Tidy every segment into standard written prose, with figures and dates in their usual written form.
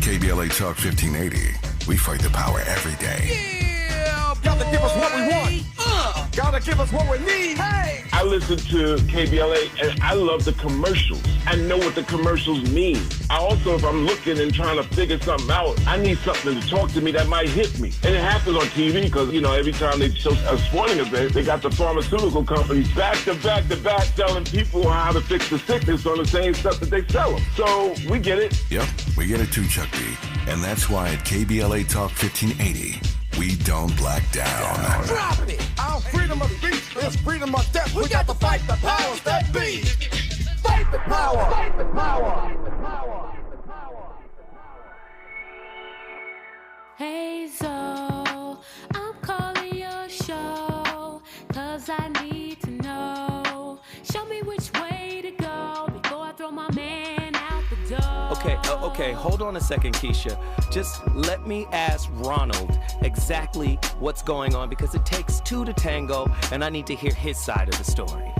KBLA Talk 1580. We fight the power every day. Yeah, gotta give us what we want. Gotta give us what we need. Hey! I listen to KBLA and I love the commercials. I know what the commercials mean. I also, if I'm looking and trying to figure something out, I need something to talk to me that might hit me. And it happens on TV because, you know, every time they show a sporting event, they got the pharmaceutical companies back to back to back telling people how to fix the sickness on the same stuff that they sell them. So we get it. Yep, we get it too, Chuck B. And that's why at KBLA Talk 1580, we don't black down. Drop it! Our freedom of speech is freedom of death. We got to fight the powers that be. Fight the power! Fight the power! Fight the power! Hey Zoe, I'm calling your show, 'cause I need to know. Show me which way to go before I throw my man out the door. Okay, hold on a second, Keisha. Just let me ask Ronald exactly what's going on, because it takes two to tango, and I need to hear his side of the story.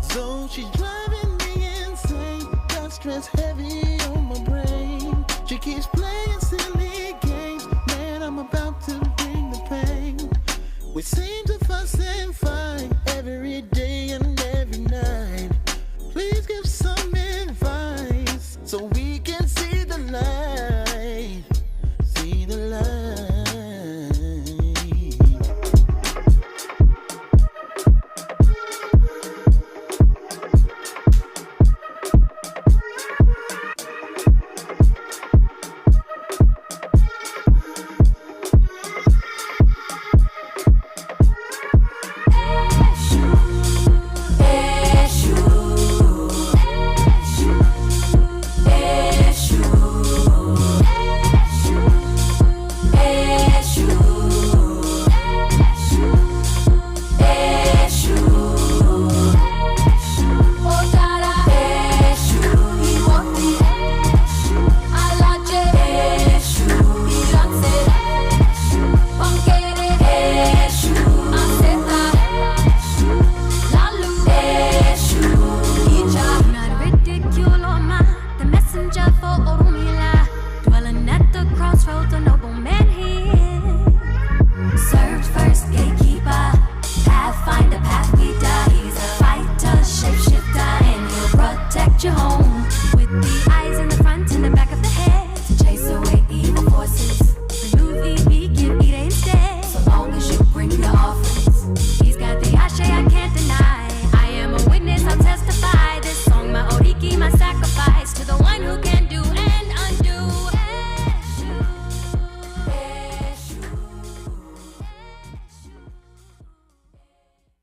So she's driving me insane, got stress heavy on my brain. She keeps playing silly games, man, I'm about to bring the pain. We seem to fuss and fight every day and every night. Please give some advice so we can see the light, see the light.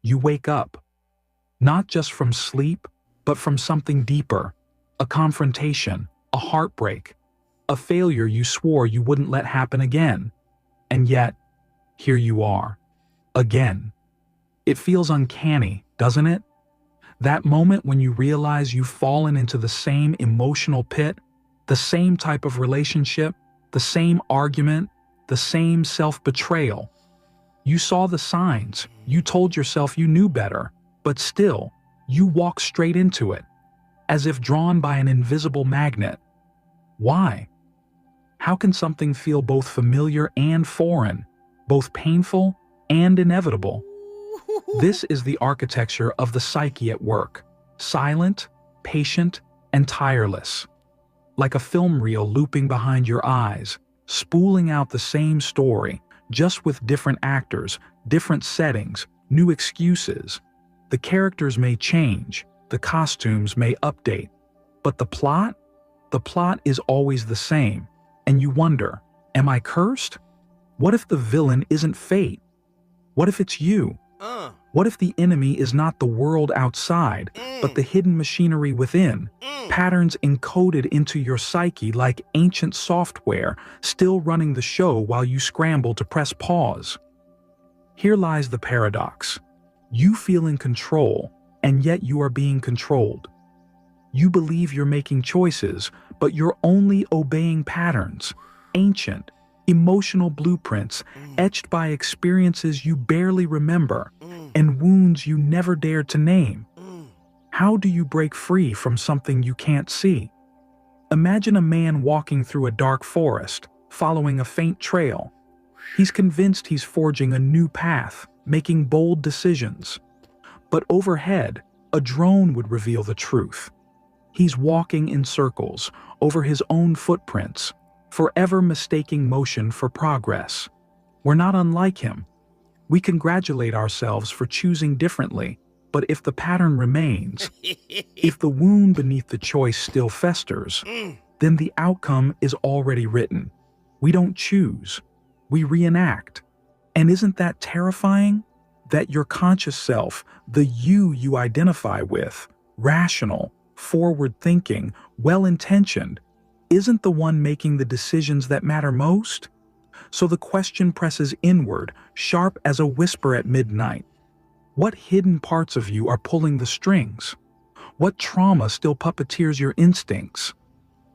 You wake up, not just from sleep, but from something deeper, a confrontation, a heartbreak, a failure you swore you wouldn't let happen again. And yet, here you are, again. It feels uncanny, doesn't it? That moment when you realize you've fallen into the same emotional pit, the same type of relationship, the same argument, the same self-betrayal. You saw the signs, you told yourself you knew better, but still, you walked straight into it, as if drawn by an invisible magnet. Why? How can something feel both familiar and foreign, both painful and inevitable? This is the architecture of the psyche at work, silent, patient, and tireless. Like a film reel looping behind your eyes, spooling out the same story, just with different actors, different settings, new excuses. The characters may change, the costumes may update, but the plot is always the same. And you wonder, am I cursed? What if the villain isn't fate? What if it's you? What if the enemy is not the world outside, but the hidden machinery within? Patterns encoded into your psyche like ancient software, still running the show while you scramble to press pause. Here lies the paradox. You feel in control, and yet you are being controlled. You believe you're making choices, but you're only obeying patterns, ancient, emotional blueprints etched by experiences you barely remember and wounds you never dared to name. How do you break free from something you can't see? Imagine a man walking through a dark forest, following a faint trail. He's convinced he's forging a new path, making bold decisions. But overhead, a drone would reveal the truth. He's walking in circles, over his own footprints, forever mistaking motion for progress. We're not unlike him. We congratulate ourselves for choosing differently, but if the pattern remains, if the wound beneath the choice still festers, then the outcome is already written. We don't choose, we reenact. And isn't that terrifying? That your conscious self, the you identify with, rational, forward-thinking, well-intentioned, isn't the one making the decisions that matter most? So the question presses inward, sharp as a whisper at midnight. What hidden parts of you are pulling the strings? What trauma still puppeteers your instincts?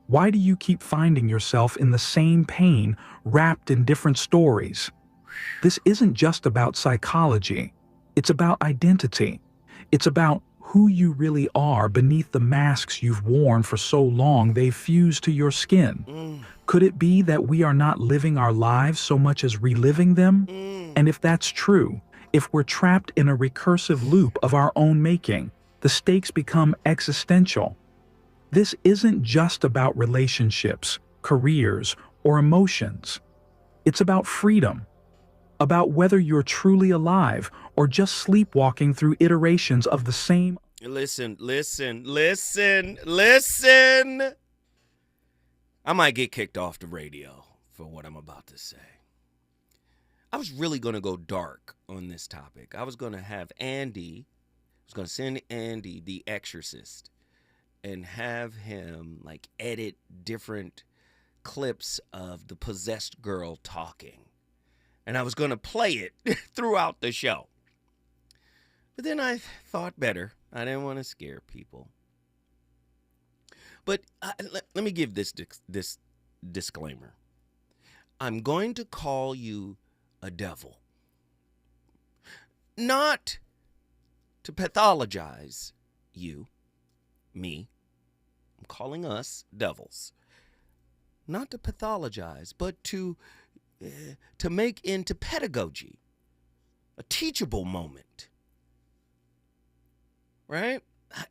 Why do you keep finding yourself in the same pain, wrapped in different stories? This isn't just about psychology. It's about identity. It's about who you really are beneath the masks you've worn for so long they've fused to your skin. Could it be that we are not living our lives so much as reliving them? And if that's true, if we're trapped in a recursive loop of our own making, the stakes become existential. This isn't just about relationships, careers, or emotions. It's about freedom, about whether you're truly alive or just sleepwalking through iterations of the same. Listen. I might get kicked off the radio for what I'm about to say. I was really going to go dark on this topic. I was going to have send Andy, the exorcist, and have him like edit different clips of the possessed girl talking. And I was going to play it throughout the show. But then I thought better. I didn't want to scare people. But let me give this disclaimer. I'm going to call you a devil. Not to pathologize you, me. I'm calling us devils. Not to pathologize, but to make into pedagogy, a teachable moment. Right?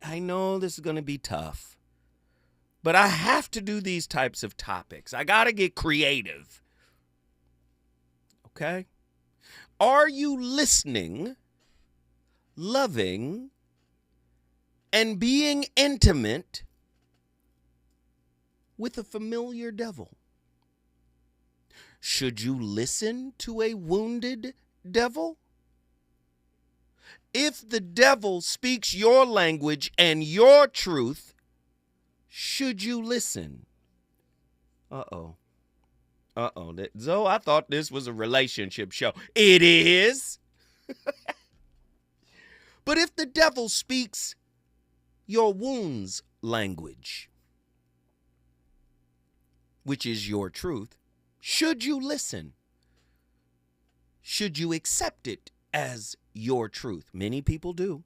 I know this is going to be tough, but I have to do these types of topics. I got to get creative. Okay? Are you listening, loving, and being intimate with a familiar devil? Should you listen to a wounded devil? If the devil speaks your language and your truth, should you listen? Uh-oh. Zoe, I thought this was a relationship show. It is. But if the devil speaks your wounds language, which is your truth, should you listen? Should you accept it as your truth? Many people do.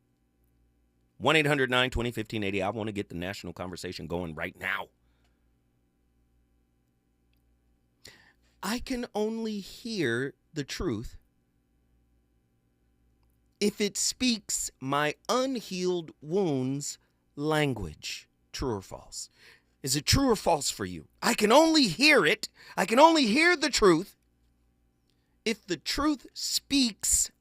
1-800-920-1580. I want to get the national conversation going right now. I can only hear the truth if it speaks my unhealed wounds language. True or false? Is it true or false for you? I can only hear it. I can only hear the truth if the truth speaks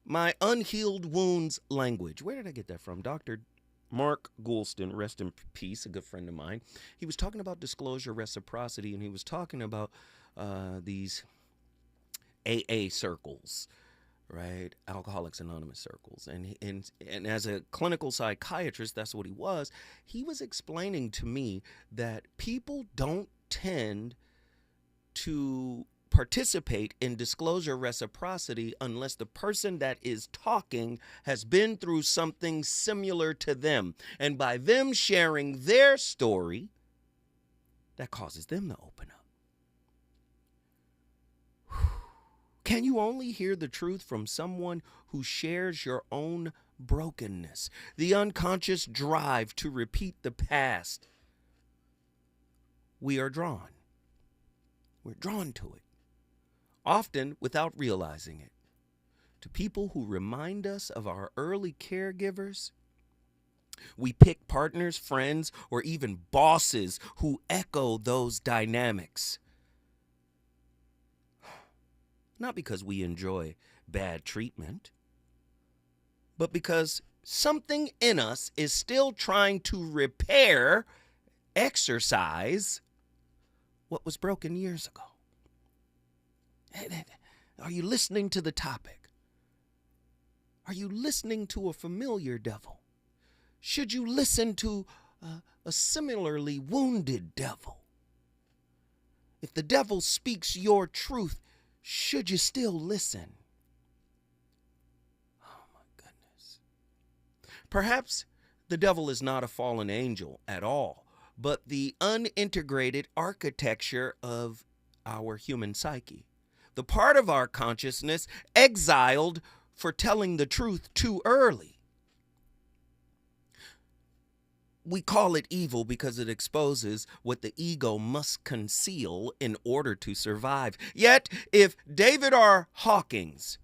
my unhealed wounds language. Where did I get that from? Dr. Mark Goulston, rest in peace, a good friend of mine. He was talking about disclosure reciprocity, and he was talking about these AA circles, right? Alcoholics Anonymous circles. And as a clinical psychiatrist, that's what he was. He was explaining to me that people don't tend to participate in disclosure reciprocity unless the person that is talking has been through something similar to them. And by them sharing their story, that causes them to open up. Can you only hear the truth from someone who shares your own brokenness? The unconscious drive to repeat the past. we are drawn. We're drawn to it, often without realizing it, to people who remind us of our early caregivers. We pick partners, friends, or even bosses who echo those dynamics. Not because we enjoy bad treatment, but because something in us is still trying to repair, exercise what was broken years ago. Are you listening to the topic? Are you listening to a familiar devil? Should you listen to a similarly wounded devil? If the devil speaks your truth, should you still listen? Oh my goodness. Perhaps the devil is not a fallen angel at all, but the unintegrated architecture of our human psyche. The part of our consciousness exiled for telling the truth too early. We call it evil because it exposes what the ego must conceal in order to survive. Yet, if David R. Hawkins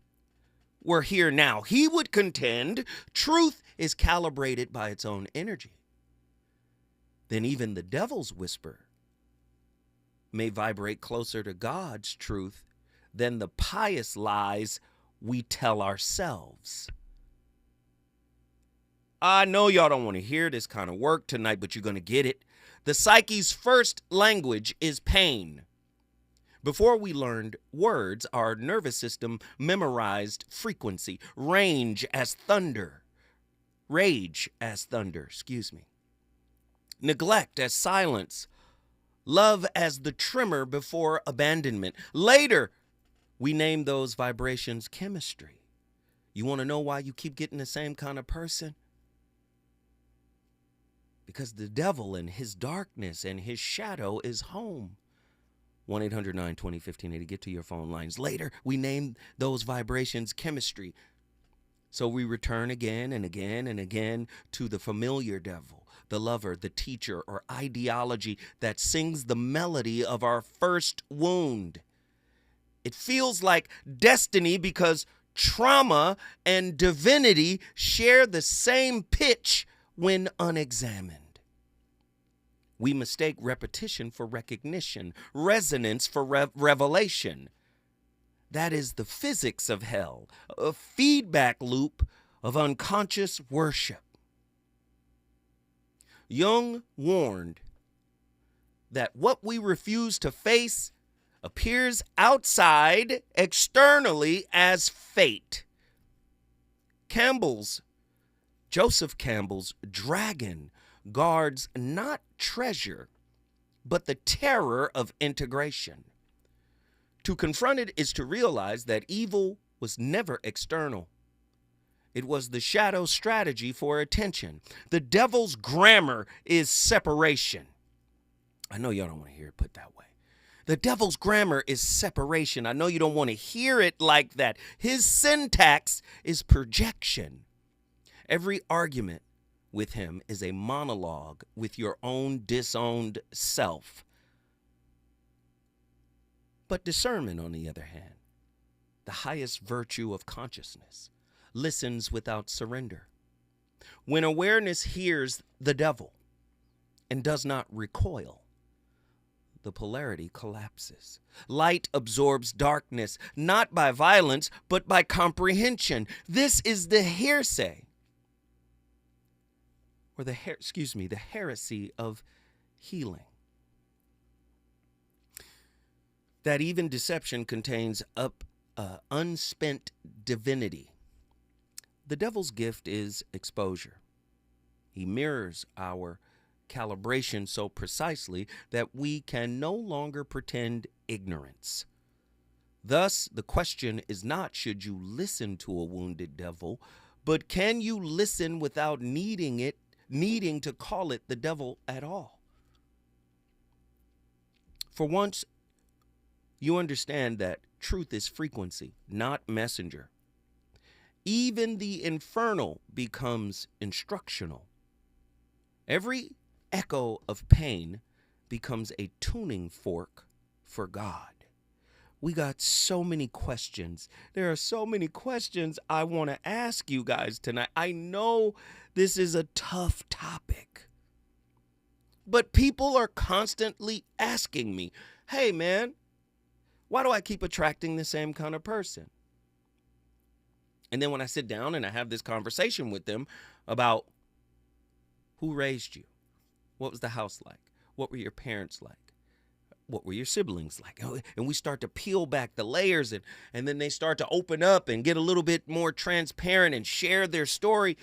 were here now, he would contend truth is calibrated by its own energy. Then even the devil's whisper may vibrate closer to God's truth than the pious lies we tell ourselves. I know y'all don't want to hear this kind of work tonight, but you're going to get it. The psyche's first language is pain. Before we learned words, our nervous system memorized frequency, rage as thunder, neglect as silence, love as the tremor before abandonment. Later, we name those vibrations chemistry. You want to know why you keep getting the same kind of person? Because the devil and his darkness and his shadow is home. 1-800-920-1580. Get to your phone lines. Later, we name those vibrations chemistry. So we return again and again and again to the familiar devil, the lover, the teacher, or ideology that sings the melody of our first wound. It feels like destiny because trauma and divinity share the same pitch when unexamined. We mistake repetition for recognition, resonance for revelation. That is the physics of hell, a feedback loop of unconscious worship. Jung warned that what we refuse to face appears outside, externally, as fate. Joseph Campbell's dragon guards not treasure, but the terror of integration. To confront it is to realize that evil was never external. It was the shadow strategy for attention. The devil's grammar is separation. I know y'all don't want to hear it put that way. The devil's grammar is separation. I know you don't want to hear it like that. His syntax is projection. Every argument with him is a monologue with your own disowned self. But discernment, on the other hand, the highest virtue of consciousness, listens without surrender. When awareness hears the devil and does not recoil, the polarity collapses. Light absorbs darkness, not by violence, but by comprehension. This is the hearsay, or the heresy of healing. That even deception contains unspent divinity. The devil's gift is exposure. He mirrors our calibration so precisely that we can no longer pretend ignorance. Thus, the question is not should you listen to a wounded devil, but can you listen without needing to call it the devil at all? For once, you understand that truth is frequency, not messenger. Even the infernal becomes instructional. Every echo of pain becomes a tuning fork for God. We got so many questions. There are so many questions I want to ask you guys tonight. I know this is a tough topic, but people are constantly asking me, hey man, why do I keep attracting the same kind of person? And then when I sit down and I have this conversation with them about who raised you, what was the house like, what were your parents like, what were your siblings like? And we start to peel back the layers, and then they start to open up and get a little bit more transparent and share their story.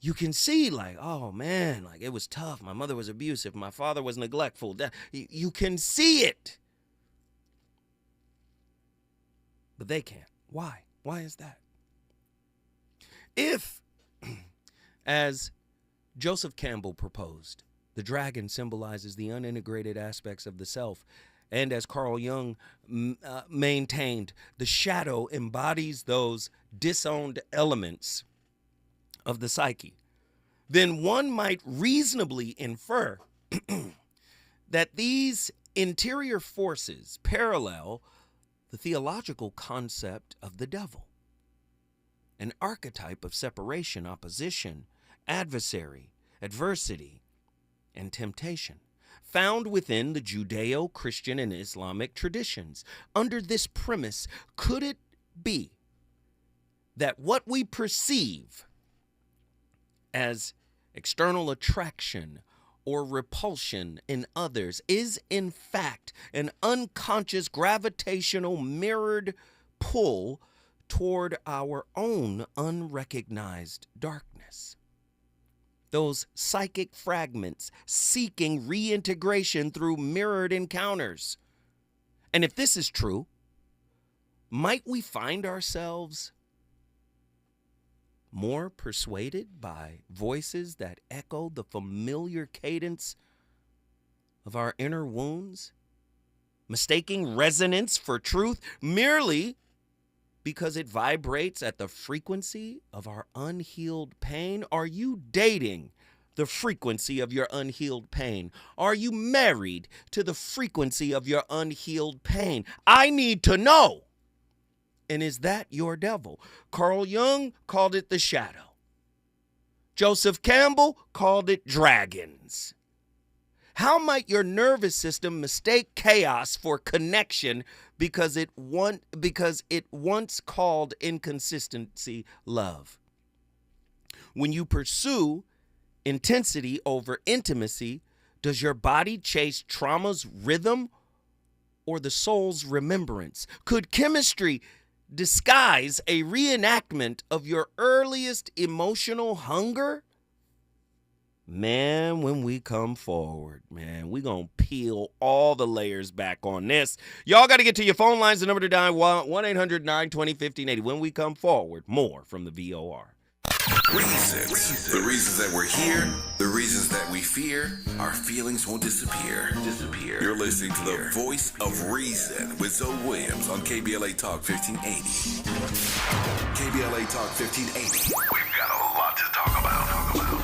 You can see like, oh man, like it was tough. My mother was abusive. My father was neglectful. You can see it. But they can't. Why? Why is that? If, as Joseph Campbell proposed, the dragon symbolizes the unintegrated aspects of the self, and as Carl Jung maintained, the shadow embodies those disowned elements of the psyche, then one might reasonably infer that these interior forces parallel the theological concept of the devil, an archetype of separation, opposition, adversary, adversity, and temptation, found within the Judeo-Christian and Islamic traditions. Under this premise, could it be that what we perceive as external attraction or repulsion in others is in fact an unconscious gravitational mirrored pull toward our own unrecognized darkness? Those psychic fragments seeking reintegration through mirrored encounters. And if this is true, might we find ourselves more persuaded by voices that echo the familiar cadence of our inner wounds, mistaking resonance for truth merely because it vibrates at the frequency of our unhealed pain? Are you dating the frequency of your unhealed pain? Are you married to the frequency of your unhealed pain? I need to know. And is that your devil? Carl Jung called it the shadow. Joseph Campbell called it dragons. How might your nervous system mistake chaos for connection because it once called inconsistency love? When you pursue intensity over intimacy, does your body chase trauma's rhythm or the soul's remembrance? Could chemistry disguise a reenactment of your earliest emotional hunger? Man, when we come forward, man, we gonna peel all the layers back on this. Y'all got to get to your phone lines. The number to dial 1-800-920-1580. When we come forward, more from the VOR. Reasons. The reasons that we're here, the reasons that we fear, our feelings won't disappear. You're listening to the voice of reason with Zoe Williams on KBLA Talk 1580. KBLA Talk 1580. We've got a lot to talk about.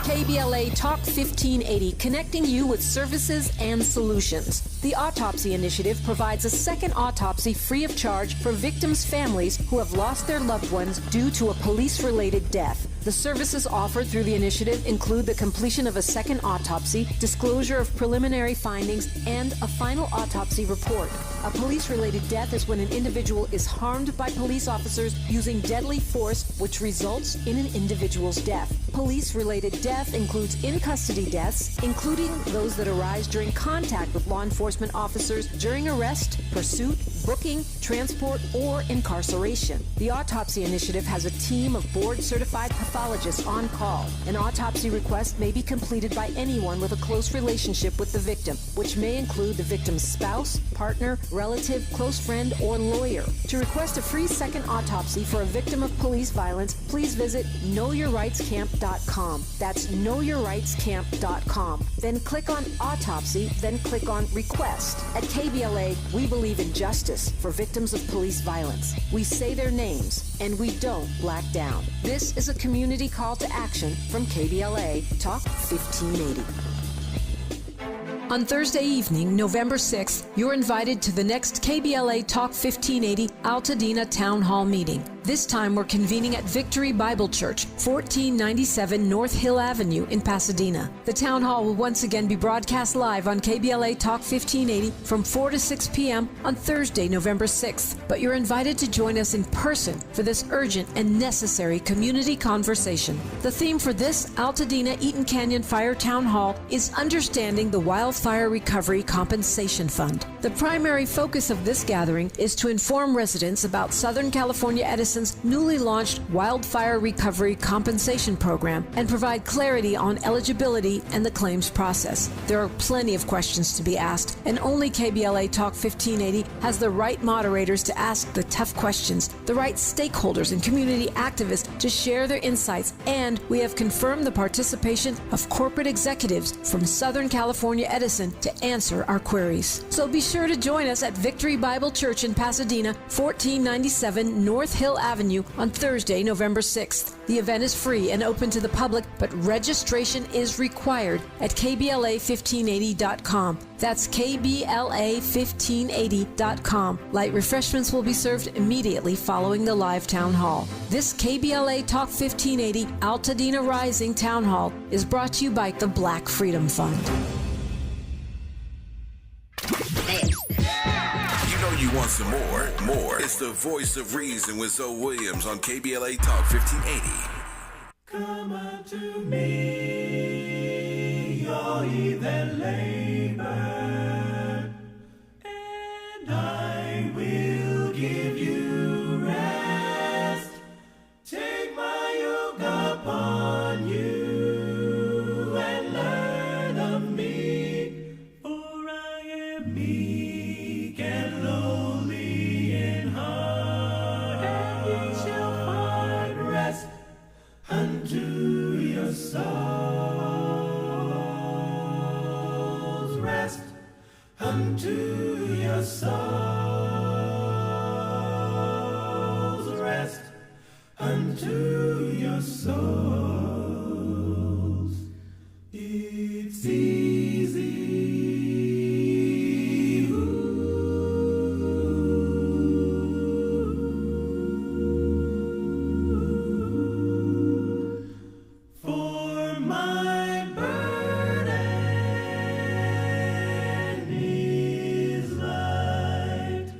KBLA Talk 1580, connecting you with services and solutions. The Autopsy Initiative provides a second autopsy free of charge for victims' families who have lost their loved ones due to a police-related death. The services offered through the initiative include the completion of a second autopsy, disclosure of preliminary findings, and a final autopsy report. A police-related death is when an individual is harmed by police officers using deadly force, which results in an individual's death. Police-related death includes in-custody deaths, including those that arise during contact with law enforcement officers during arrest, pursuit, booking, transport, or incarceration. The Autopsy Initiative has a team of board-certified pathologists on call. An autopsy request may be completed by anyone with a close relationship with the victim, which may include the victim's spouse, partner, relative, close friend, or lawyer. To request a free second autopsy for a victim of police violence, please visit knowyourrightscamp.com. That's knowyourrightscamp.com. Then click on Autopsy, then click on Request. At KBLA, we believe in justice for victims of police violence. We say their names, and we don't black down. This is a community call to action from KBLA Talk 1580. On Thursday evening, November 6th, you're invited to the next KBLA Talk 1580 Altadena Town Hall meeting. This time we're convening at Victory Bible Church, 1497 North Hill Avenue in Pasadena. The town hall will once again be broadcast live on KBLA Talk 1580 from 4 to 6 p.m. on Thursday, November 6th. But you're invited to join us in person for this urgent and necessary community conversation. The theme for this Altadena Eaton Canyon Fire Town Hall is Understanding the Wildfire Recovery Compensation Fund. The primary focus of this gathering is to inform residents about Southern California Edison's newly launched Wildfire Recovery Compensation Program and provide clarity on eligibility and the claims process. There are plenty of questions to be asked, and only KBLA Talk 1580 has the right moderators to ask the tough questions, the right stakeholders and community activists to share their insights, and we have confirmed the participation of corporate executives from Southern California Edison to answer our queries. So be sure to join us at Victory Bible Church in Pasadena, 1497 North Hill Avenue on Thursday, November 6th. The event is free and open to the public, but registration is required at KBLA1580.com. That's KBLA1580.com. Light refreshments will be served immediately following the live town hall. This KBLA Talk 1580 Altadena Rising Town Hall is brought to you by the Black Freedom Fund. You know you want some more. It's the voice of reason with Zoe Williams on KBLA Talk 1580. Come unto me, all ye that labor, and I will give you rest. Take my yoke upon you and learn of me, for I am meek and lowly in heart, and ye shall find rest unto your souls. Rest unto your souls. Rest unto your souls. It's easy. For my burden is light.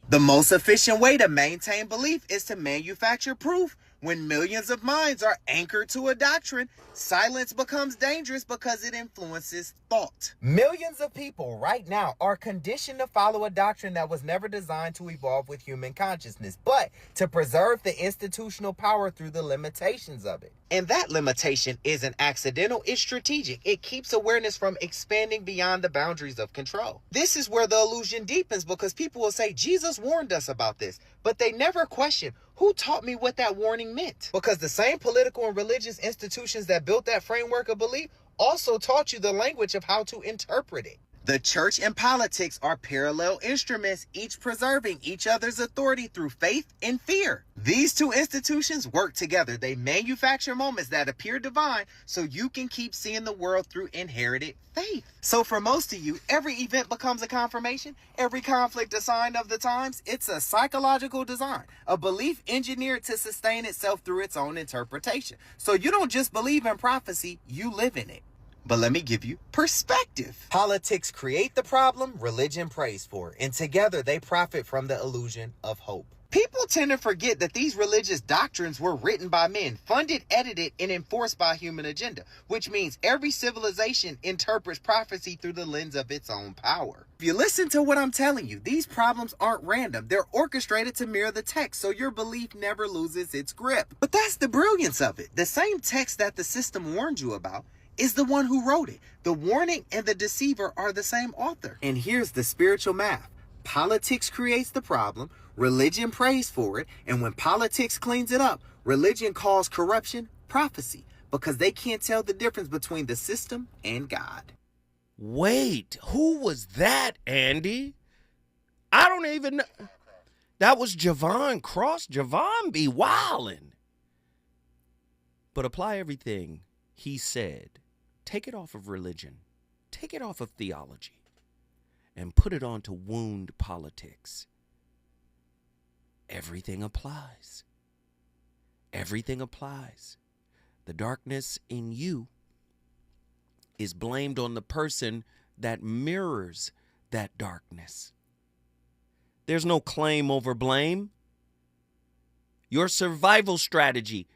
The most efficient way to maintain belief is to manufacture proof. When millions of minds are anchored to a doctrine, silence becomes dangerous because it influences thought. Millions of people right now are conditioned to follow a doctrine that was never designed to evolve with human consciousness, but to preserve the institutional power through the limitations of it. And that limitation isn't accidental, it's strategic. It keeps awareness from expanding beyond the boundaries of control. This is where the illusion deepens, because people will say, Jesus warned us about this, but they never question, who taught me what that warning meant? Because the same political and religious institutions that built that framework of belief also taught you the language of how to interpret it. The church and politics are parallel instruments, each preserving each other's authority through faith and fear. These two institutions work together. They manufacture moments that appear divine so you can keep seeing the world through inherited faith. So for most of you, every event becomes a confirmation. Every conflict a sign of the times. It's a psychological design, a belief engineered to sustain itself through its own interpretation. So you don't just believe in prophecy, you live in it. But let me give you perspective. Politics create the problem, religion prays for it, and together they profit from the illusion of hope. People tend to forget that these religious doctrines were written by men, funded, edited, and enforced by human agenda, which means every civilization interprets prophecy through the lens of its own power. If you listen to what I'm telling you, these problems aren't random. They're orchestrated to mirror the text, so your belief never loses its grip. But that's the brilliance of it. The same text that the system warned you about is the one who wrote it. The warning and the deceiver are the same author. And here's the spiritual math. Politics creates the problem, religion prays for it, and when politics cleans it up, Religion calls corruption prophecy because they can't tell the difference between the system and God. Wait, who was that, Andy? I don't even know. That was Javon Cross. Javon be wildin'. But apply everything he said. Take it off of religion. Take it off of theology. And put it onto wound politics. Everything applies. Everything applies. The darkness in you is blamed on the person that mirrors that darkness. There's no claim over blame. Your survival strategy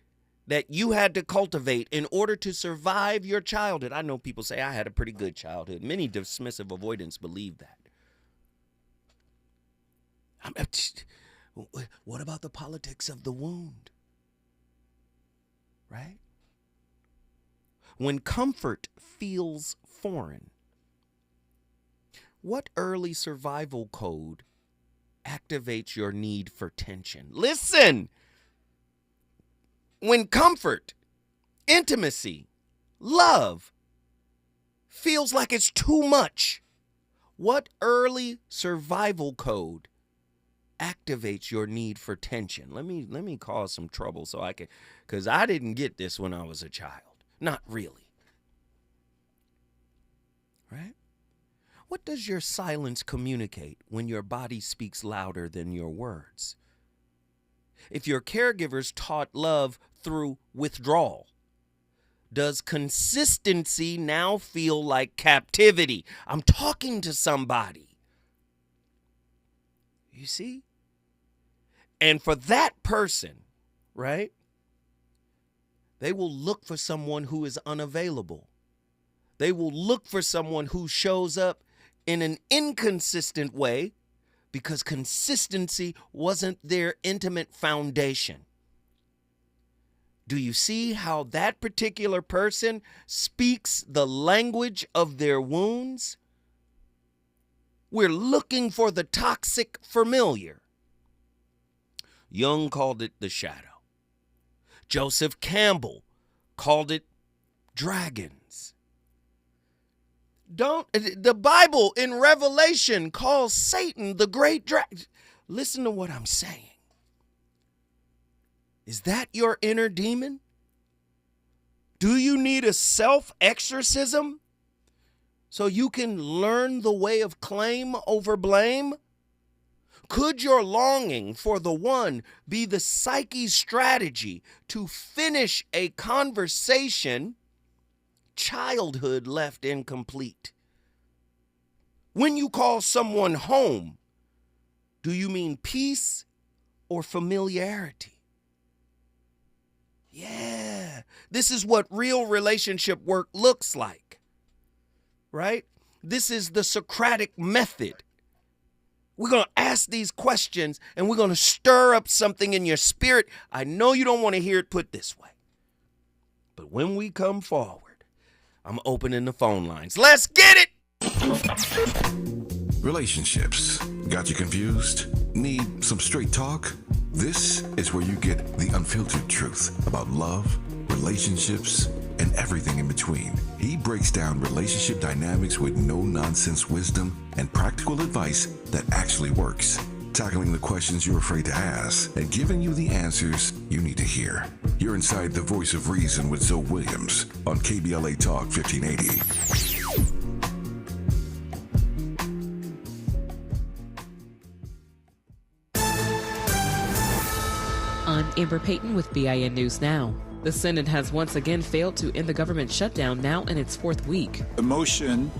that you had to cultivate in order to survive your childhood. I know people say I had a pretty good childhood. Many dismissive avoidance believe that. What about the politics of the wound? Right? When comfort feels foreign, what early survival code activates your need for tension? Listen! When comfort, intimacy, love feels like it's too much, what early survival code activates your need for tension? Let me cause some trouble so I can, because I didn't get this when I was a child. Not really. Right? What does your silence communicate when your body speaks louder than your words? If your caregivers taught love through withdrawal, does consistency now feel like captivity? I'm talking to somebody. You see? And for that person, right, they will look for someone who is unavailable. They will look for someone who shows up in an inconsistent way because consistency wasn't their intimate foundation. Do you see how that particular person speaks the language of their wounds? We're looking for the toxic familiar. Jung called it the shadow. Joseph Campbell called it dragons. The Bible in Revelation calls Satan the great dragon. Listen to what I'm saying. Is that your inner demon? Do you need a self-exorcism so you can learn the way of claim over blame? Could your longing for the one be the psyche's strategy to finish a conversation childhood left incomplete? When you call someone home, do you mean peace or familiarity? Yeah, this is what real relationship work looks like, right? This is the Socratic method. We're going to ask these questions and we're going to stir up something in your spirit. I know you don't want to hear it put this way, but when we come forward, I'm opening the phone lines. Let's get it! Relationships. Got you confused? Need some straight talk? This is where you get the unfiltered truth about love, relationships, and everything in between. He breaks down relationship dynamics with no-nonsense wisdom and practical advice that actually works. Tackling the questions you're afraid to ask and giving you the answers you need to hear. You're inside the Voice of Reason with Zoe Williams on KBLA Talk 1580. I'm Amber Payton with BIN News Now. The Senate has once again failed to end the government shutdown, now in its fourth week. The motion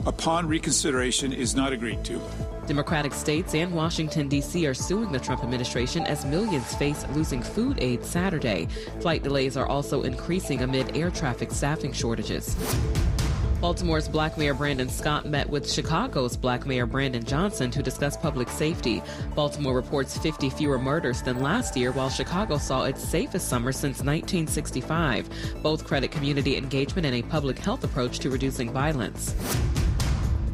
upon reconsideration is not agreed to. Democratic states and Washington, D.C. are suing the Trump administration as millions face losing food aid Saturday. Flight delays are also increasing amid air traffic staffing shortages. Baltimore's Black Mayor Brandon Scott met with Chicago's Black Mayor Brandon Johnson to discuss public safety. Baltimore reports 50 fewer murders than last year, while Chicago saw its safest summer since 1965. Both credit community engagement and a public health approach to reducing violence.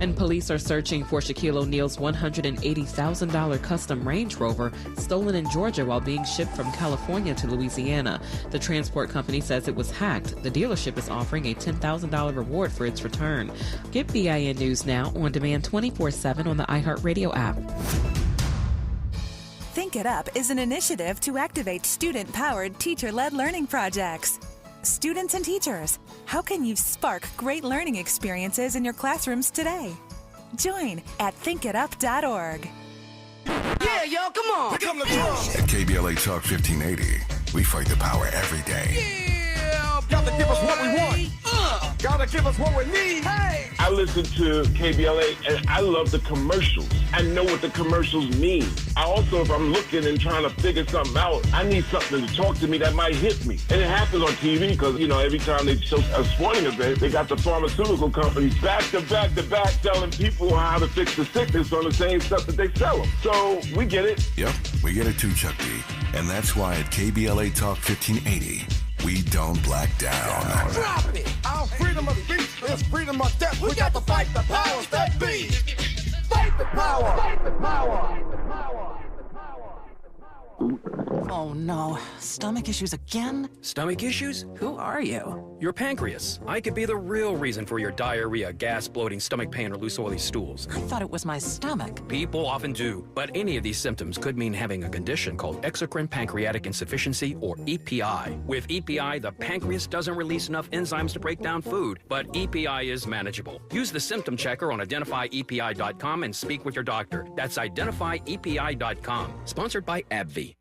And police are searching for Shaquille O'Neal's $180,000 custom Range Rover stolen in Georgia while being shipped from California to Louisiana. The transport company says it was hacked. The dealership is offering a $10,000 reward for its return. Get BIN News now on demand 24/7 on the iHeartRadio app. Think It Up is an initiative to activate student-powered, teacher-led learning projects. Students and teachers, how can you spark great learning experiences in your classrooms today? Join at thinkitup.org. Yeah, y'all, come on. Here come the drums. At KBLA Talk 1580, we fight the power every day. Yeah, gotta give us what we want. Gotta give us what we need. Hey. I listen to KBLA and I love the commercials. I know what the commercials mean. I also, if I'm looking and trying to figure something out, I need something to talk to me that might hit me. And it happens on TV because, you know, every time they show a sporting event, they got the pharmaceutical companies back to back telling people how to fix the sickness on the same stuff that they sell them. So we get it. Yep, we get it too, Chuck D. And that's why at KBLA Talk 1580, we don't black down. Drop it. Our freedom of speech is freedom of death. We got to fight the powers that be. Fight the power. Fight the power. Oh no, stomach issues again? Stomach issues? Who are you? Your pancreas. I could be the real reason for your diarrhea, gas, bloating, stomach pain, or loose oily stools. I thought it was my stomach. People often do, but any of these symptoms could mean having a condition called exocrine pancreatic insufficiency, or EPI. With EPI, the pancreas doesn't release enough enzymes to break down food, but EPI is manageable. Use the symptom checker on identifyepi.com and speak with your doctor. That's identifyepi.com. Sponsored by AbbVie.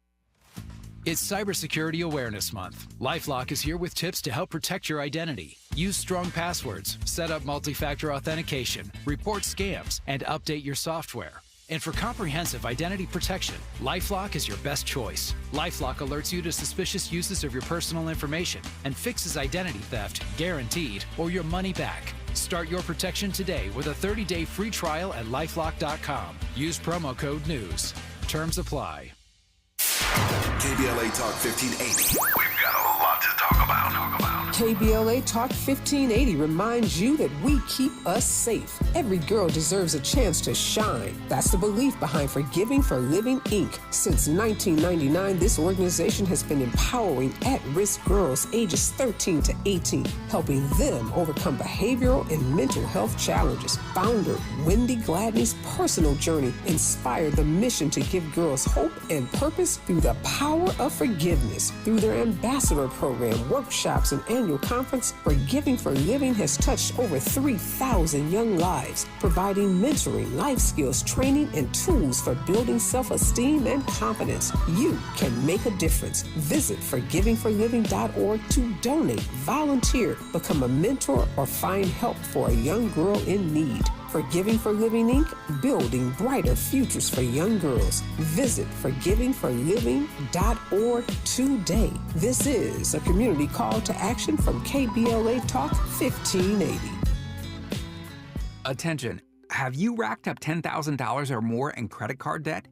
It's Cybersecurity Awareness Month. LifeLock is here with tips to help protect your identity. Use strong passwords, set up multi-factor authentication, report scams, and update your software. And for comprehensive identity protection, LifeLock is your best choice. LifeLock alerts you to suspicious uses of your personal information and fixes identity theft, guaranteed, or your money back. Start your protection today with a 30-day free trial at LifeLock.com. Use promo code NEWS. Terms apply. KBLA Talk 1580. We've got a lot to talk about. KBLA Talk 1580 reminds you that we keep us safe. Every girl deserves a chance to shine. That's the belief behind Forgiving for Living, Inc. Since 1999, this organization has been empowering at-risk girls ages 13 to 18, helping them overcome behavioral and mental health challenges. Founder Wendy Gladney's personal journey inspired the mission to give girls hope and purpose through the power of forgiveness. Through their ambassador program, workshops, and annual conference, Forgiving for Living has touched over 3,000 young lives, providing mentoring, life skills, training, and tools for building self-esteem and confidence. You can make a difference. Visit forgivingforliving.org to donate, volunteer, become a mentor, or find help for a young girl in need. Forgiving for Living, Inc., building brighter futures for young girls. Visit forgivingforliving.org today. This is a community call to action from KBLA Talk 1580. Attention, have you racked up $10,000 or more in credit card debt?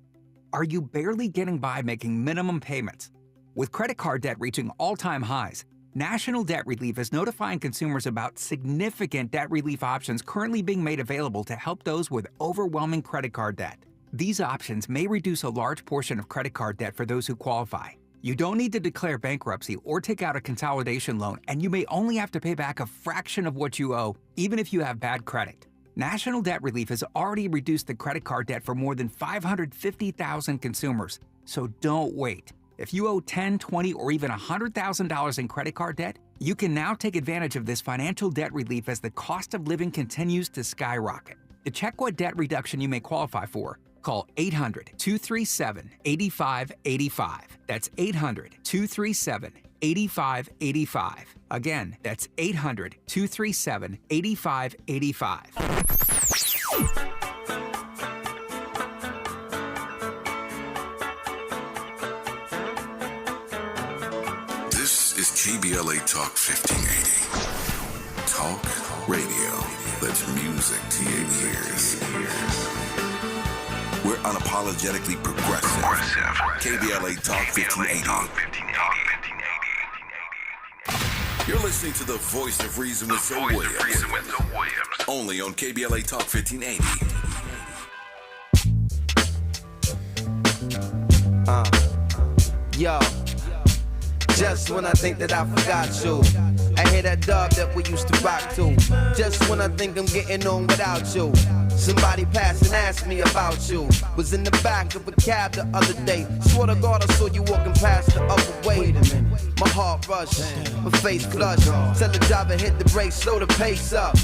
Are you barely getting by making minimum payments? With credit card debt reaching all-time highs, National Debt Relief is notifying consumers about significant debt relief options currently being made available to help those with overwhelming credit card debt. These options may reduce a large portion of credit card debt for those who qualify. You don't need to declare bankruptcy or take out a consolidation loan, and you may only have to pay back a fraction of what you owe, even if you have bad credit. National Debt Relief has already reduced the credit card debt for more than 550,000 consumers, so don't wait. If you owe $10,000, $20,000, or even $100,000 in credit card debt, you can now take advantage of this financial debt relief as the cost of living continues to skyrocket. To check what debt reduction you may qualify for, call 800-237-8585. That's 800-237-8585. Again, that's 800-237-8585. KBLA Talk 1580. Talk radio that's music to your ears. We're unapologetically progressive. KBLA Talk 1580. You're listening to the voice of reason with Zoe Williams. Only on KBLA Talk 1580. Yo, just when I think that I forgot you, I hear that dub that we used to rock to. Just when I think I'm getting on without you, somebody passed and asked me about you. Was in the back of a cab the other day. Swear to God I saw you walking past the other way. Wait a minute. My heart rushed, my face flushed. Tell the driver hit the brakes, slow the pace up.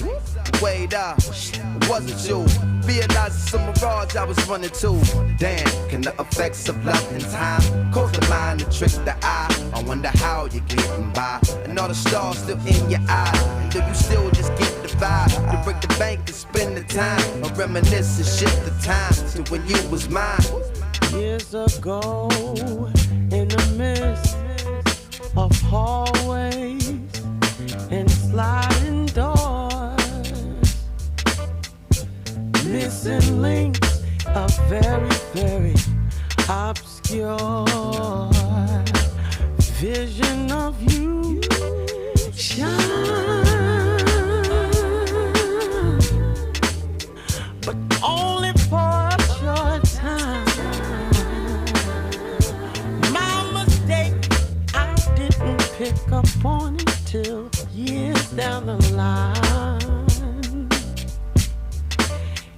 Wait up, it wasn't you. Realized it's a mirage I was running to. Damn, can the effects of love and time cause the mind to trick the eye? I wonder how you're getting by, and all the stars still in your eye. And do you still just get the vibe to break the bank and spend the time, or reminisce and shift the time to when you was mine? Years ago, in the midst of hallways and sliding doors, missing links, a very, very obscure vision of you shine, but only for a short time. My mistake, I didn't pick up on it till years down the line.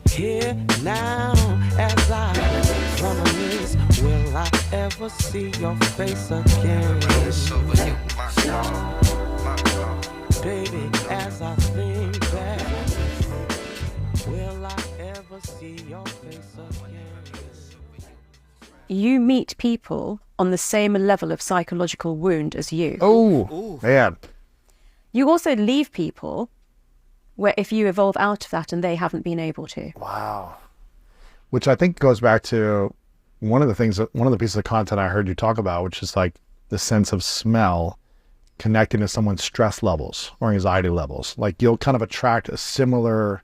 Here now, as I reminisce, will I ever see your face again? Baby, as I think back, will I ever see your face again? You meet people on the same level of psychological wound as you. Oh, man. You also leave people where if you evolve out of that and they haven't been able to. Wow. Which I think goes back to one of the pieces of content I heard you talk about, which is like the sense of smell connecting to someone's stress levels or anxiety levels. Like you'll kind of attract a similar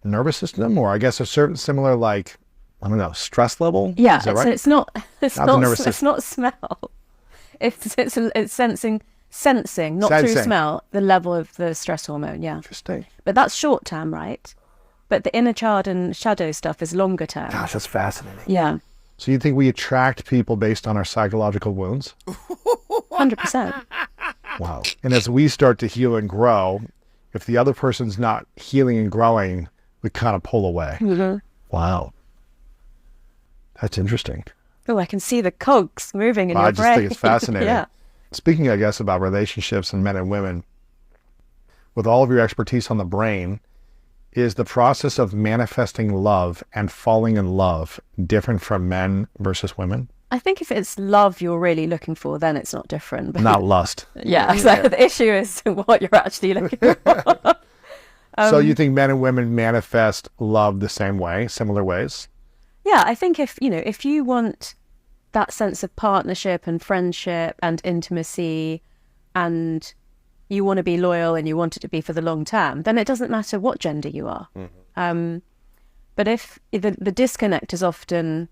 nervous system, or I guess a certain similar, like, I don't know, stress level. Yeah, is that right? it's not It's not smell. It's sensing, not through smell, the level of the stress hormone. Yeah. Interesting. But that's short term, right? But the inner child and shadow stuff is longer term. Gosh, that's fascinating. Yeah. So you think we attract people based on our psychological wounds? 100%. Wow. And as we start to heal and grow, if the other person's not healing and growing, we kind of pull away. Mm-hmm. Wow. That's interesting. Oh, I can see the cogs moving in your brain. I just think it's fascinating. Yeah. Speaking, I guess, about relationships and men and women, with all of your expertise on the brain, is the process of manifesting love and falling in love different from men versus women? I think if it's love you're really looking for, then it's not different. But not lust. Yeah, so the issue is what you're actually looking for. So you think men and women manifest love the same way, similar ways? Yeah, I think if you want that sense of partnership and friendship and intimacy, and you want to be loyal and you want it to be for the long term, then it doesn't matter what gender you are. Mm-hmm. But if the disconnect is often,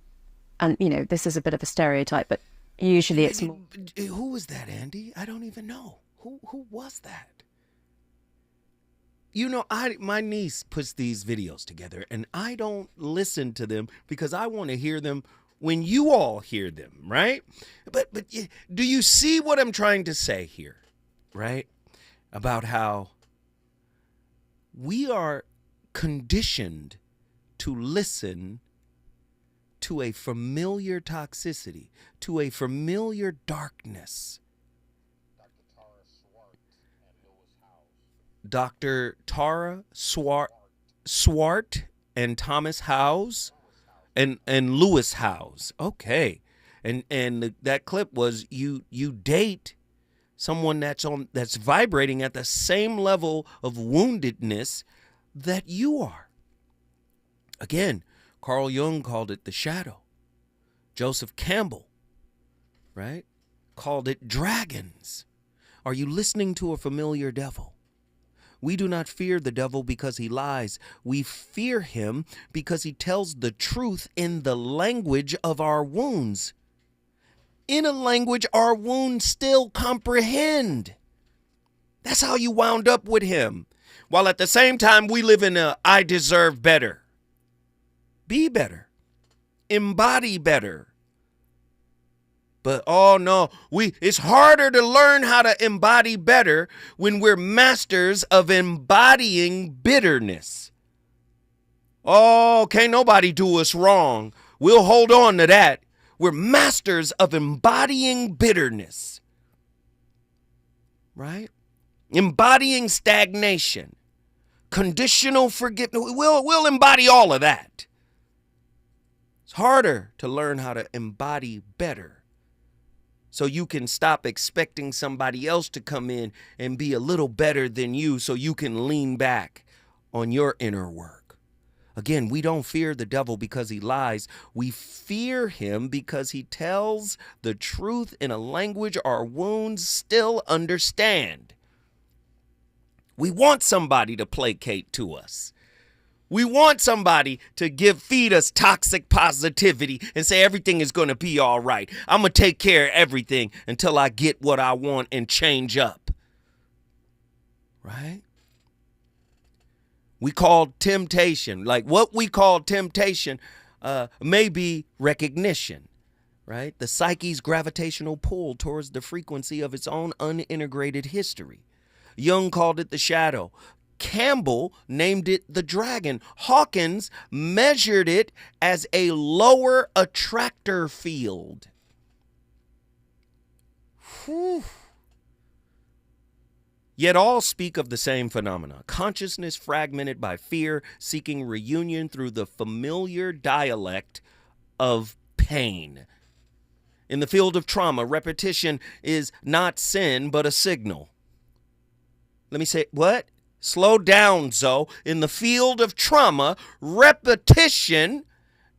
and this is a bit of a stereotype, but usually it's more. Who was that, Andy? I don't even know. Who was that? My niece puts these videos together, and I don't listen to them because I want to hear them when you all hear them, right? But do you see what I'm trying to say here, right? About how we are conditioned to listen to a familiar toxicity, to a familiar darkness. Dr. Tara Swart and Thomas Howes and Lewis Howes. Okay. And that clip was you date someone that's vibrating at the same level of woundedness that you are. Again, Carl Jung called it the shadow. Joseph Campbell, right, called it dragons. Are you listening to a familiar devil? We do not fear the devil because he lies. We fear him because he tells the truth in the language of our wounds. In a language our wounds still comprehend. That's how you wound up with him. While at the same time, we live in a I deserve better. Be better. Embody better. But oh no, it's harder to learn how to embody better when we're masters of embodying bitterness. Oh, can't nobody do us wrong. We'll hold on to that. We're masters of embodying bitterness. Right? Embodying stagnation. Conditional forgiveness. We'll embody all of that. It's harder to learn how to embody better. So you can stop expecting somebody else to come in and be a little better than you so you can lean back on your inner work. Again, we don't fear the devil because he lies. We fear him because he tells the truth in a language our wounds still understand. We want somebody to placate to us. We want somebody to feed us toxic positivity and say everything is going to be all right. I'm going to take care of everything until I get what I want and change up. Right? We call temptation, like what we call temptation may be recognition, right? The psyche's gravitational pull towards the frequency of its own unintegrated history. Jung called it the shadow. Campbell named it the dragon. Hawkins measured it as a lower attractor field. Whew. Yet all speak of the same phenomena. Consciousness fragmented by fear, seeking reunion through the familiar dialect of pain. In the field of trauma, repetition is not sin, but a signal. Let me say, what? Slow down, Zoe. In the field of trauma, repetition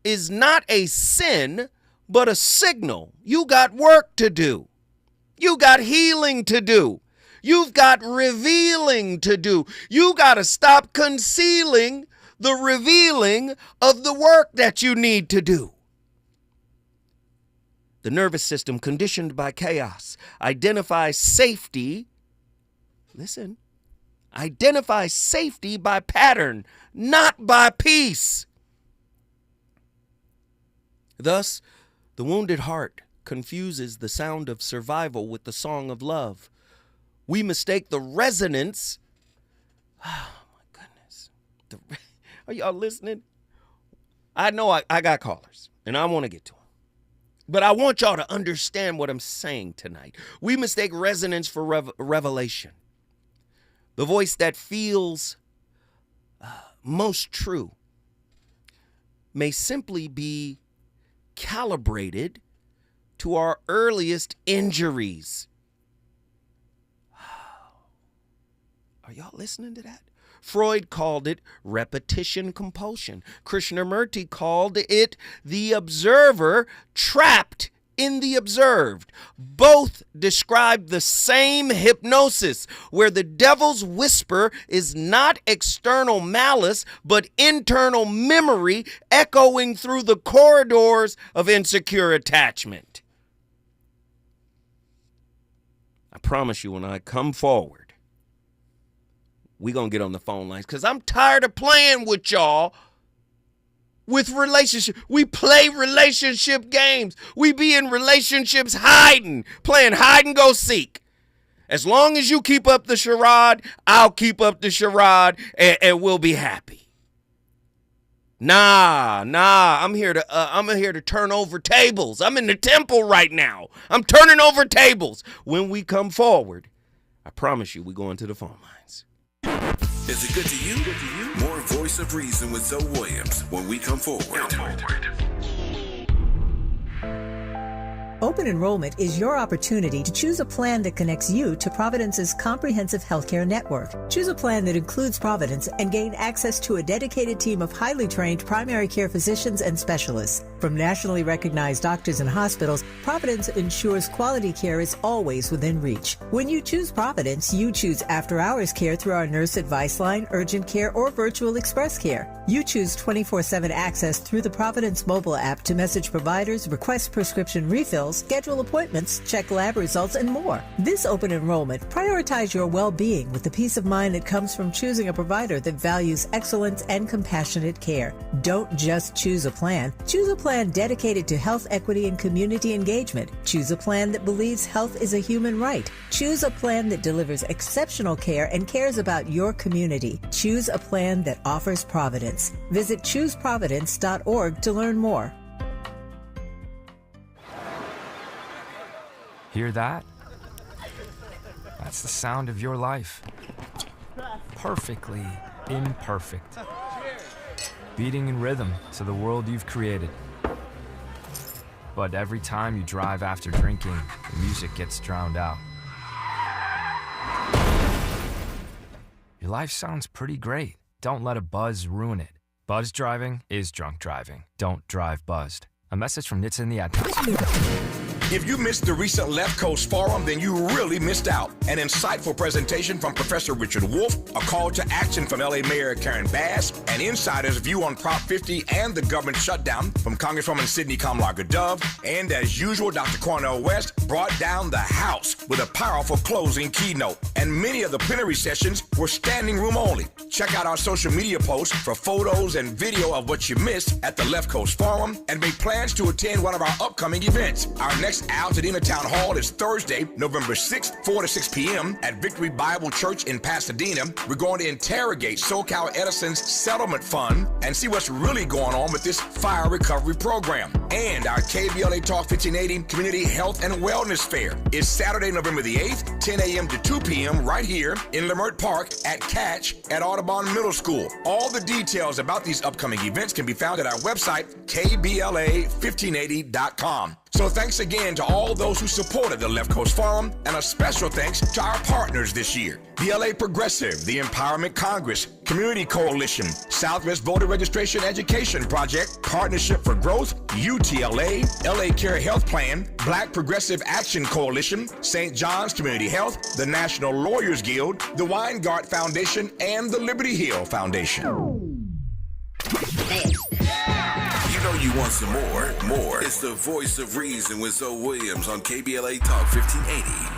is not a sin, but a signal. You got work to do. You got healing to do. You've got revealing to do. You got to stop concealing the revealing of the work that you need to do. The nervous system, conditioned by chaos, identifies safety. Listen. Identify safety by pattern, not by peace. Thus, the wounded heart confuses the sound of survival with the song of love. We mistake the resonance. Oh, my goodness. Are y'all listening? I know I got callers, and I want to get to them. But I want y'all to understand what I'm saying tonight. We mistake resonance for revelation. The voice that feels most true may simply be calibrated to our earliest injuries. Are y'all listening to that? Freud called it repetition compulsion. Krishnamurti called it the observer trapped in the observed. Both describe the same hypnosis, where the devil's whisper is not external malice, but internal memory echoing through the corridors of insecure attachment. I promise you, when I come forward, we're going to get on the phone lines, because I'm tired of playing with y'all. With relationship, we play relationship games. We be in relationships hiding, playing hide and go seek. As long as you keep up the charade, I'll keep up the charade, and we'll be happy. Nah, I'm here to turn over tables. I'm in the temple right now. I'm turning over tables. When we come forward, I promise you, we go into the phone lines. Is it good to you? More Voice of Reason with Zoe Williams when we come forward. Open enrollment is your opportunity to choose a plan that connects you to Providence's comprehensive healthcare network. Choose a plan that includes Providence and gain access to a dedicated team of highly trained primary care physicians and specialists. From nationally recognized doctors and hospitals, Providence ensures quality care is always within reach. When you choose Providence, you choose after-hours care through our nurse advice line, urgent care, or virtual express care. You choose 24/7 access through the Providence mobile app to message providers, request prescription refills, schedule appointments, check lab results, and more. This open enrollment, prioritize your well-being with the peace of mind that comes from choosing a provider that values excellence and compassionate care. Don't just choose a plan. Choose a plan dedicated to health equity and community engagement. Choose a plan that believes health is a human right. Choose a plan that delivers exceptional care and cares about your community. Choose a plan that offers Providence. Visit chooseprovidence.org to learn more. Hear that? That's the sound of your life. Perfectly imperfect. Beating in rhythm to the world you've created. But every time you drive after drinking, the music gets drowned out. Your life sounds pretty great. Don't let a buzz ruin it. Buzz driving is drunk driving. Don't drive buzzed. A message from Nitsa in the Ad Council. If you missed the recent Left Coast Forum, then you really missed out. An insightful presentation from Professor Richard Wolff, a call to action from LA Mayor Karen Bass, an insider's view on Prop 50 and the government shutdown from Congresswoman Sidney Kamlager-Dove, and as usual, Dr. Cornel West brought down the House with a powerful closing keynote. And many of the plenary sessions were standing room only. Check out our social media posts for photos and video of what you missed at the Left Coast Forum, and make plans to attend one of our upcoming events. Our next Altadena Town Hall is Thursday, November 6th, 4 to 6 p.m. at Victory Bible Church in Pasadena. We're going to interrogate SoCal Edison's settlement fund and see what's really going on with this fire recovery program. And our KBLA Talk 1580 Community Health and Wellness Fair is Saturday, November the 8th, 10 a.m. to 2 p.m. right here in Lemert Park at Catch at Audubon Middle School. All the details about these upcoming events can be found at our website, KBLA1580.com. So thanks again to all those who supported the Left Coast Forum, and a special thanks to our partners this year. The LA Progressive, the Empowerment Congress, Community Coalition, Southwest Voter Registration Education Project, Partnership for Growth, UTLA, LA Care Health Plan, Black Progressive Action Coalition, St. John's Community Health, the National Lawyers Guild, the Weingart Foundation, and the Liberty Hill Foundation. You know you want some more. It's the voice of reason with Zoe Williams on KBLA Talk 1580.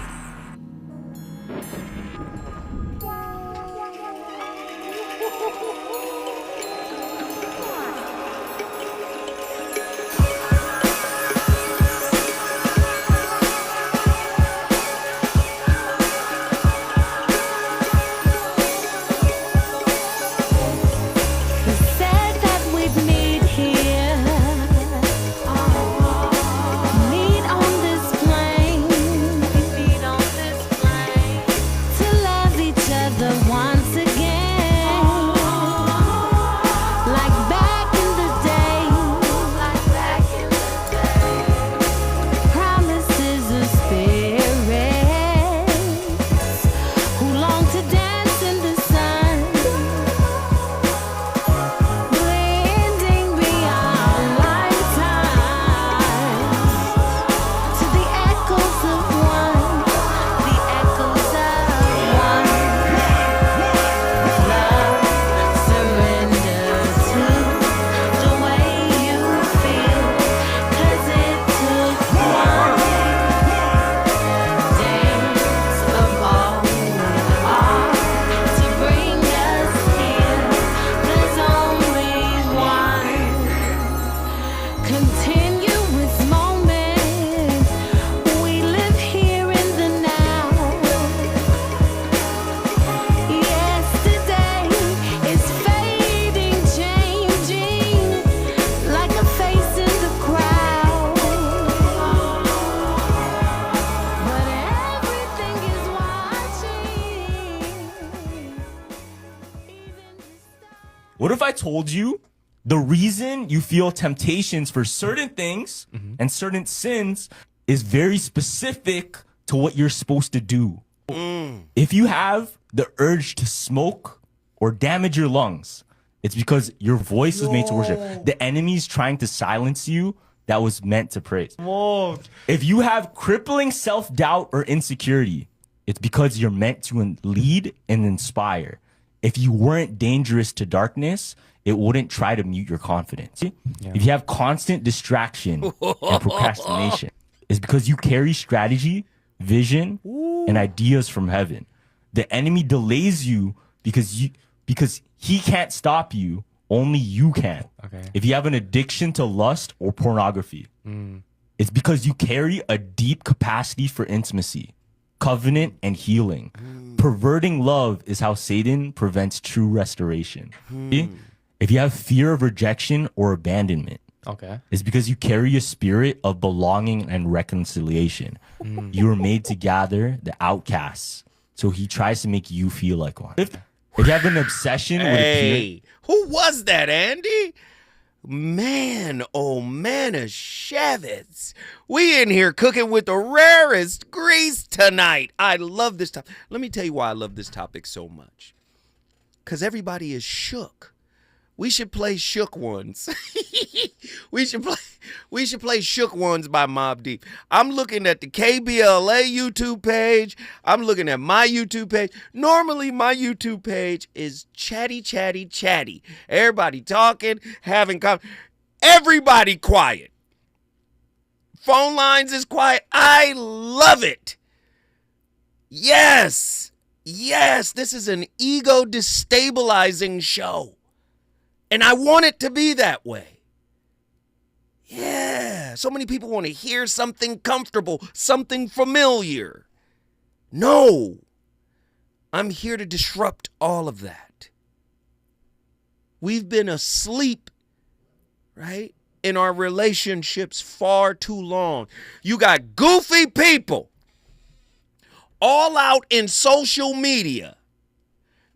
What if I told you the reason you feel temptations for certain things and certain sins is very specific to what you're supposed to do? If you have the urge to smoke or damage your lungs, It's because your voice was made to worship. The enemy's trying to silence you that was meant to praise. Whoa. If you have crippling self-doubt or insecurity, it's because you're meant to lead and inspire. If you weren't dangerous to darkness, it wouldn't try to mute your confidence. If you have constant distraction and procrastination, it's because you carry strategy, vision, and ideas from heaven. The enemy delays you because he can't stop you. Only you can. Okay. If you have an addiction to lust or pornography, it's because you carry a deep capacity for intimacy, covenant, and healing. Perverting love is how Satan prevents true restoration. See? If you have fear of rejection or abandonment, Okay. it's because you carry a spirit of belonging and reconciliation. You were made to gather the outcasts, so he tries to make you feel like one. If you have an obsession with Hey, who was that, Andy? Man, oh man, a Shavitz. We in here cooking with the rarest grease tonight. I love this topic. Let me tell you why I love this topic so much. Because everybody is shook. We should play Shook Ones. we should play Shook Ones by Mobb Deep. I'm looking at the KBLA YouTube page. I'm looking at my YouTube page. Normally my YouTube page is chatty. Everybody talking, having everybody quiet. Phone lines is quiet. I love it. Yes, this is an ego destabilizing show. And I want it to be that way. Yeah. So many people want to hear something comfortable, something familiar. No. I'm here to disrupt all of that. We've been asleep, right, in our relationships far too long. You got goofy people all out in social media,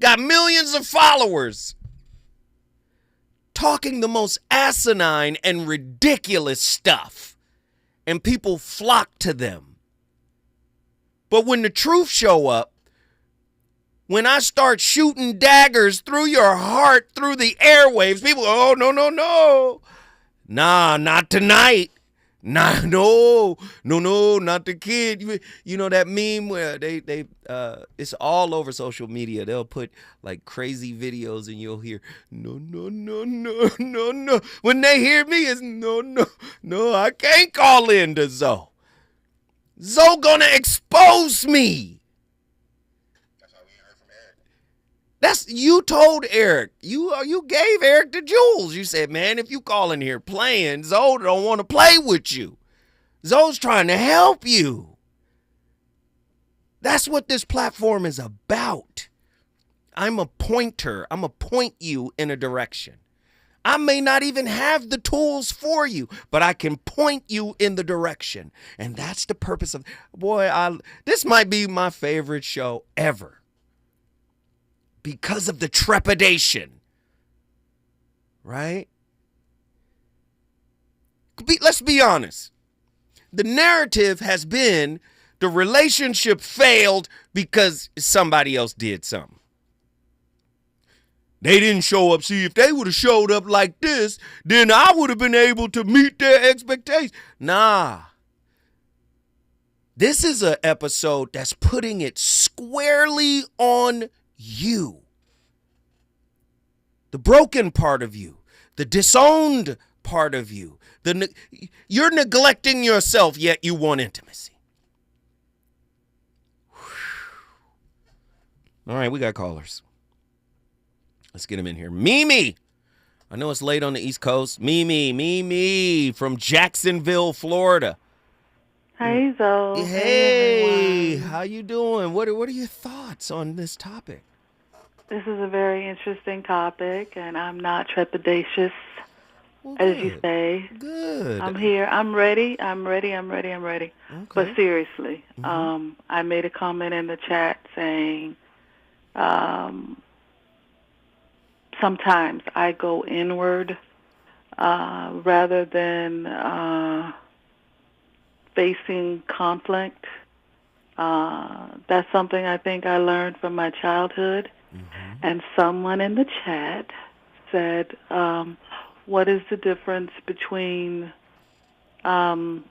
got millions of followers, talking the most asinine and ridiculous stuff, and people flock to them. But when the truth show up, when I start shooting daggers through your heart, through the airwaves, people go, oh, no. Nah, not tonight. Nah, no, not the kid. You know that meme where they it's all over social media. They'll put like crazy videos and you'll hear no. When they hear me, it's no. I can't call in to Zoe. Zoe gonna expose me. You told Eric. You gave Eric the jewels. You said, man, if you call in here playing, Zoe don't want to play with you. Zoe's trying to help you. That's what this platform is about. I'm a pointer. I'm going to point you in a direction. I may not even have the tools for you, but I can point you in the direction. And that's the purpose of, this might be my favorite show ever. Because of the trepidation, right? Let's be honest. The narrative has been the relationship failed because somebody else did something. They didn't show up. See, if they would have showed up like this, then I would have been able to meet their expectations. Nah. This is an episode that's putting it squarely on you, the broken part of you, the disowned part of you, you're neglecting yourself, yet you want intimacy. All right, we got callers. Let's get them in here. Mimi, I know it's late on the East Coast. Mimi from Jacksonville, Florida. Hey, Zoe. Hey, how you doing? What are your thoughts on this topic? This is a very interesting topic, and I'm not trepidatious, as you say. Good. I'm here. I'm ready. Okay. But seriously, I made a comment in the chat saying sometimes I go inward rather than facing conflict. That's something I think I learned from my childhood. And someone in the chat said, what is the difference between going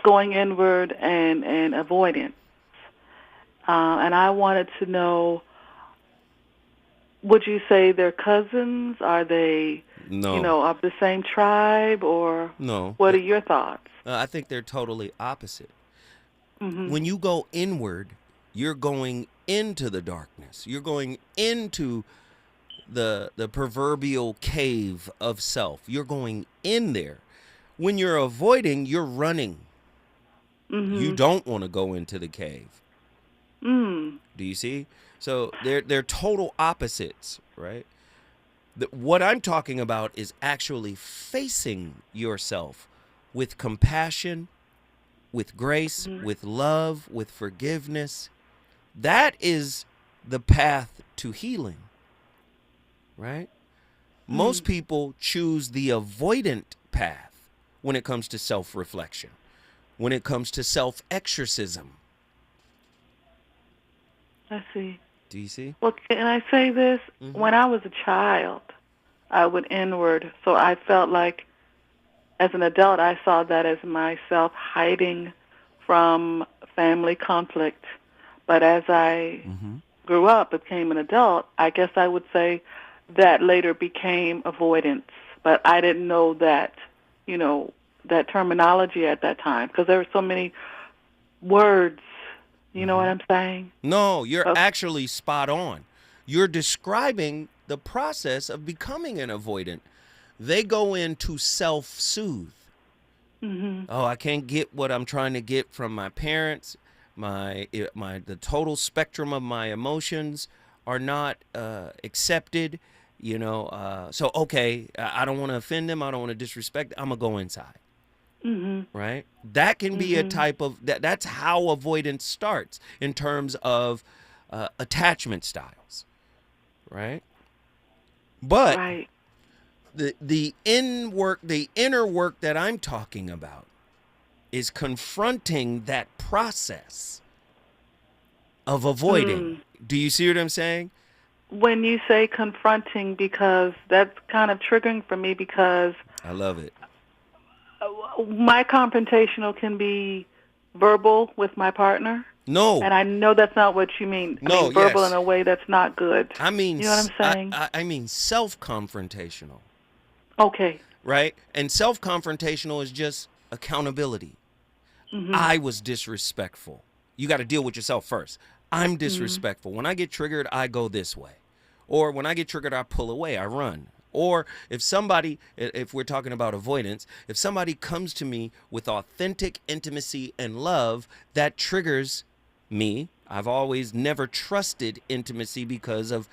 inward and avoidance? And I wanted to know, would you say they're cousins? Are they, No. of the same tribe? Or No. what are your thoughts? I think they're totally opposite. Mm-hmm. When you go inward, you're going into the darkness. You're going into the proverbial cave of self. You're going in there. When you're avoiding, you're running. Mm-hmm. You don't want to go into the cave. Mm. Do you see? So they're total opposites, right? What I'm talking about is actually facing yourself with compassion, with grace, with love, with forgiveness. That is the path to healing, right? Most people choose the avoidant path when it comes to self-reflection, when it comes to self-exorcism. I see. Do you see? Well, can I say this? When I was a child, I went inward. So I felt like, as an adult, I saw that as myself hiding from family conflict. But as I grew up, became an adult, I guess I would say that later became avoidance. But I didn't know that, that terminology at that time, because there were so many words. You know what I'm saying? No, you're actually spot on. You're describing the process of becoming an avoidant. They go in to self-soothe. Oh, I can't get what I'm trying to get from my parents. The total spectrum of my emotions are not accepted. So okay, I don't want to offend them. I don't want to disrespect them. I'm gonna go inside. Right? That can be a type of, that's how avoidance starts in terms of attachment styles. Right? But the inner work that I'm talking about is confronting that process of avoiding. Do you see what I'm saying? When you say confronting, because that's kind of triggering for me, because I love it. My confrontational can be verbal with my partner. No. And I know that's not what you mean. I mean verbal in a way that's not good. I mean, you know what I'm saying? I mean self-confrontational. Okay. Right? And self-confrontational is just accountability. I was disrespectful. You got to deal with yourself first. I'm disrespectful. When I get triggered, I go this way. Or when I get triggered, I pull away, I run. Or if we're talking about avoidance, if somebody comes to me with authentic intimacy and love, that triggers me. I've always never trusted intimacy because of,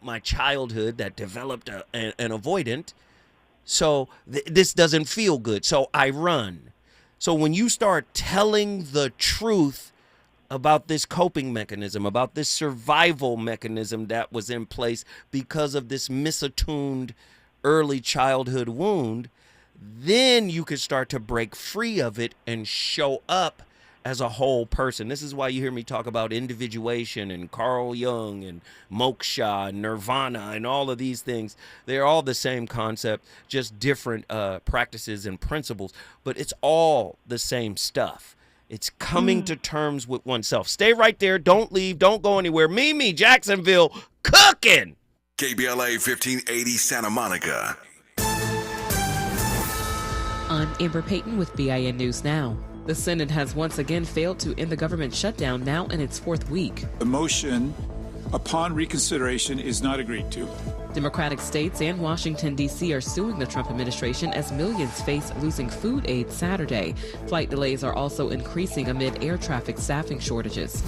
my childhood that developed an avoidant. So this doesn't feel good. So I run. So when you start telling the truth about this coping mechanism, about this survival mechanism that was in place because of this misattuned early childhood wound, then you can start to break free of it and show up as a whole person. This is why you hear me talk about individuation and Carl Jung and moksha and nirvana and all of these things. They're all the same concept, just different practices and principles, but it's all the same stuff. It's coming to terms with oneself. Stay right there. Don't leave. Don't go anywhere. Mimi, Jacksonville, cooking. KBLA 1580 Santa Monica. I'm Amber Payton with BIN News Now. The Senate has once again failed to end the government shutdown, now in its fourth week. The motion upon reconsideration is not agreed to. Democratic states and Washington, D.C. are suing the Trump administration as millions face losing food aid Saturday. Flight delays are also increasing amid air traffic staffing shortages.